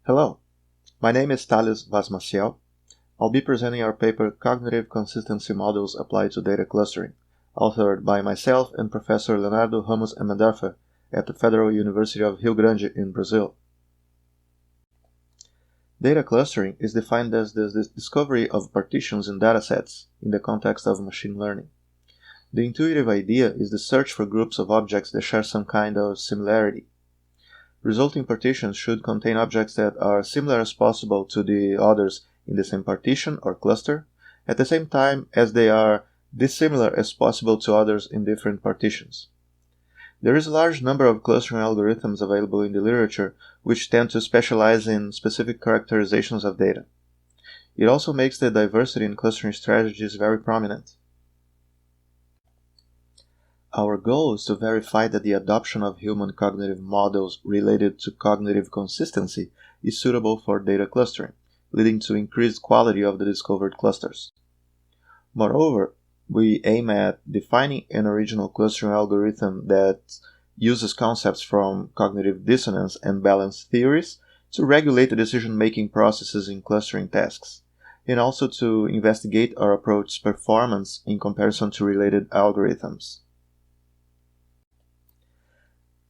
Hello, my name is Thales Vaz Maciel. I'll be presenting our paper Cognitive Consistency Models Applied to Data Clustering, authored by myself and Professor Leonardo Ramos Amendarfa at the Federal University of Rio Grande in Brazil. Data clustering is defined as the discovery of partitions in datasets in the context of machine learning. The intuitive idea is the search for groups of objects that share some kind of similarity. Resulting partitions should contain objects that are similar as possible to the others in the same partition or cluster, at the same time as they are dissimilar as possible to others in different partitions. There is a large number of clustering algorithms available in the literature which tend to specialize in specific characterizations of data. It also makes the diversity in clustering strategies very prominent. Our goal is to verify that the adoption of human cognitive models related to cognitive consistency is suitable for data clustering, leading to increased quality of the discovered clusters. Moreover, we aim at defining an original clustering algorithm that uses concepts from cognitive dissonance and balance theories to regulate the decision-making processes in clustering tasks, and also to investigate our approach's performance in comparison to related algorithms.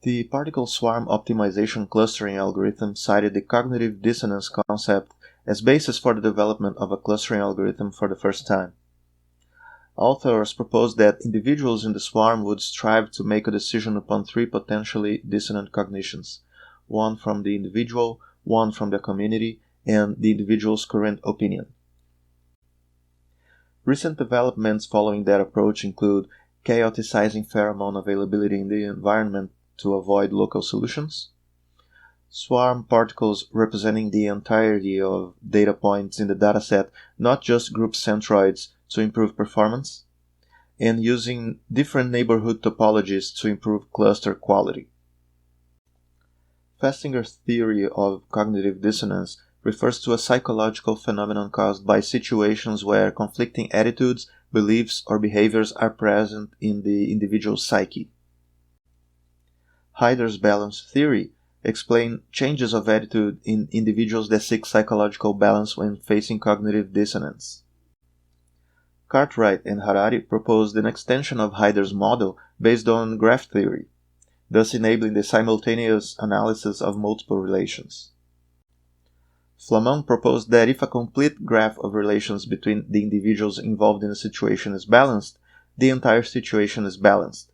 The particle swarm optimization clustering algorithm cited the cognitive dissonance concept as basis for the development of a clustering algorithm for the first time. Authors proposed that individuals in the swarm would strive to make a decision upon three potentially dissonant cognitions, one from the individual, one from the community, and the individual's current opinion. Recent developments following that approach include chaoticizing pheromone availability in the environment to avoid local solutions, swarm particles representing the entirety of data points in the dataset, not just group centroids, to improve performance, and using different neighborhood topologies to improve cluster quality. Festinger's theory of cognitive dissonance refers to a psychological phenomenon caused by situations where conflicting attitudes, beliefs, or behaviors are present in the individual's psyche. Hyder's balance theory explains changes of attitude in individuals that seek psychological balance when facing cognitive dissonance. Cartwright and Harari proposed an extension of Hyder's model based on graph theory, thus enabling the simultaneous analysis of multiple relations. Flamand proposed that if a complete graph of relations between the individuals involved in a situation is balanced, the entire situation is balanced.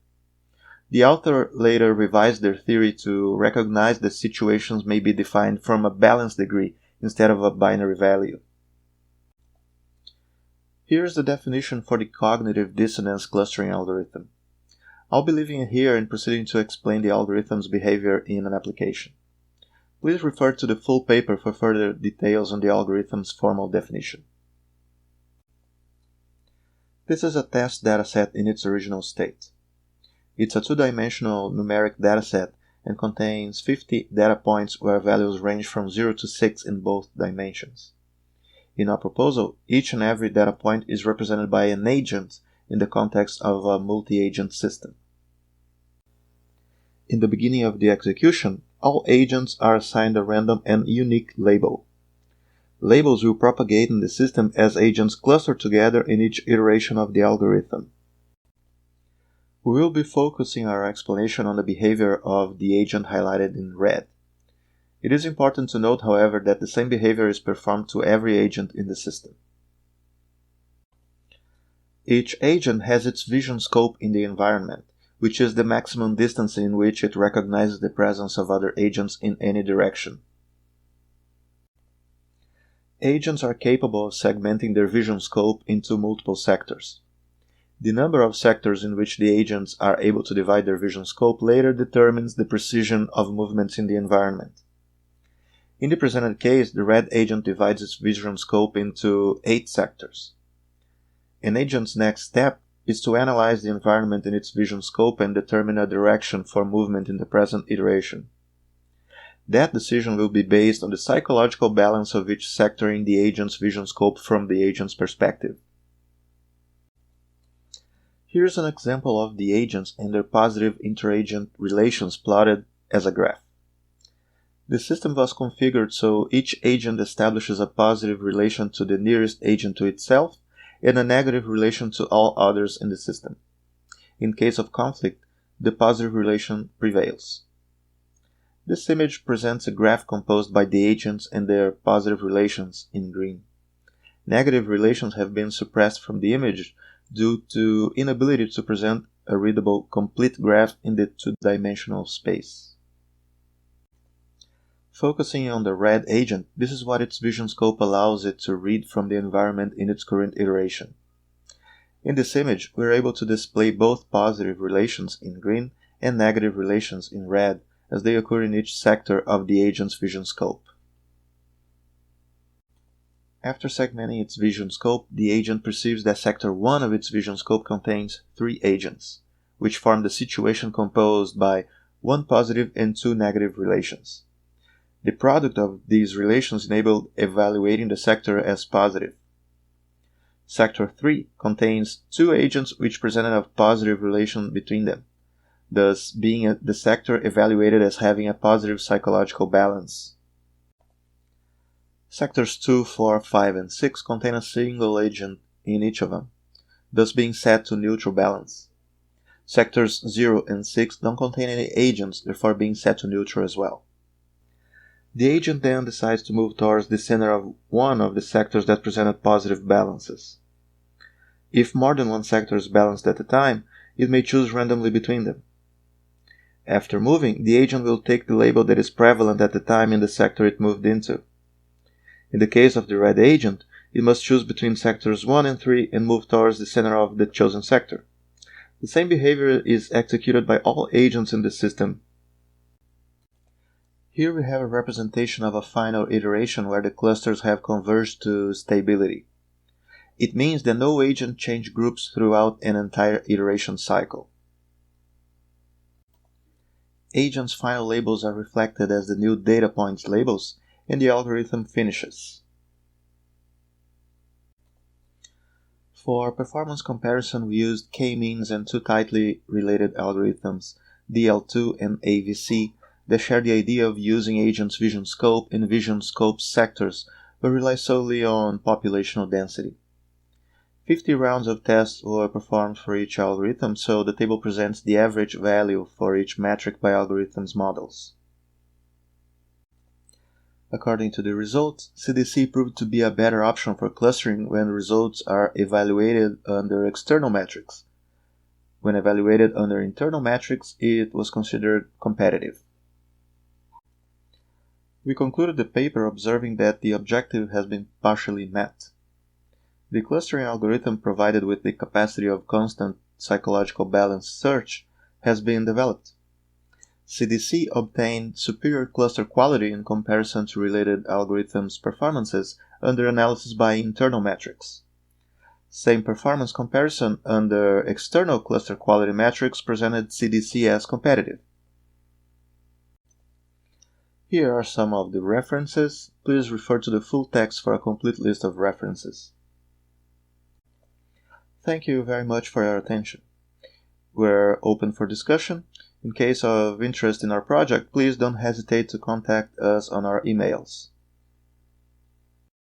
The author later revised their theory to recognize that situations may be defined from a balance degree instead of a binary value. Here's the definition for the cognitive dissonance clustering algorithm. I'll be leaving it here and proceeding to explain the algorithm's behavior in an application. Please refer to the full paper for further details on the algorithm's formal definition. This is a test dataset in its original state. It's a two-dimensional numeric dataset and contains 50 data points where values range from 0 to 6 in both dimensions. In our proposal, each and every data point is represented by an agent in the context of a multi-agent system. In the beginning of the execution, all agents are assigned a random and unique label. Labels will propagate in the system as agents cluster together in each iteration of the algorithm. We will be focusing our explanation on the behavior of the agent highlighted in red. It is important to note, however, that the same behavior is performed to every agent in the system. Each agent has its vision scope in the environment, which is the maximum distance in which it recognizes the presence of other agents in any direction. Agents are capable of segmenting their vision scope into multiple sectors. The number of sectors in which the agents are able to divide their vision scope later determines the precision of movements in the environment. In the presented case, the red agent divides its vision scope into 8 sectors. An agent's next step is to analyze the environment in its vision scope and determine a direction for movement in the present iteration. That decision will be based on the psychological balance of each sector in the agent's vision scope from the agent's perspective. Here's an example of the agents and their positive interagent relations plotted as a graph. The system was configured so each agent establishes a positive relation to the nearest agent to itself and a negative relation to all others in the system. In case of conflict, the positive relation prevails. This image presents a graph composed by the agents and their positive relations in green. Negative relations have been suppressed from the image due to inability to present a readable complete graph in the two-dimensional space. Focusing on the red agent, this is what its vision scope allows it to read from the environment in its current iteration. In this image, we are able to display both positive relations in green and negative relations in red as they occur in each sector of the agent's vision scope. After segmenting its vision scope, the agent perceives that sector 1 of its vision scope contains 3 agents, which form the situation composed by 1 positive and 2 negative relations. The product of these relations enabled evaluating the sector as positive. Sector 3 contains 2 agents which presented a positive relation between them, thus being the sector evaluated as having a positive psychological balance. Sectors 2, 4, 5, and 6 contain a single agent in each of them, thus being set to neutral balance. Sectors 0 and 6 don't contain any agents, therefore being set to neutral as well. The agent then decides to move towards the center of one of the sectors that presented positive balances. If more than one sector is balanced at a time, it may choose randomly between them. After moving, the agent will take the label that is prevalent at the time in the sector it moved into. In the case of the red agent, it must choose between sectors 1 and 3 and move towards the center of the chosen sector. The same behavior is executed by all agents in the system. Here we have a representation of a final iteration where the clusters have converged to stability. It means that no agent changed groups throughout an entire iteration cycle. Agents' final labels are reflected as the new data points labels, and the algorithm finishes. For performance comparison, we used k-means and 2 tightly related algorithms, DL2 and AVC, that share the idea of using agents' vision scope in vision scope sectors, but rely solely on populational density. 50 rounds of tests were performed for each algorithm, so the table presents the average value for each metric by algorithms' models. According to the results, CDC proved to be a better option for clustering when results are evaluated under external metrics. When evaluated under internal metrics, it was considered competitive. We concluded the paper observing that the objective has been partially met. The clustering algorithm provided with the capacity of constant psychological balance search has been developed. CDC obtained superior cluster quality in comparison to related algorithms' performances under analysis by internal metrics. Same performance comparison under external cluster quality metrics presented CDC as competitive. Here are some of the references. Please refer to the full text for a complete list of references. Thank you very much for your attention. We're open for discussion. In case of interest in our project, please don't hesitate to contact us on our emails.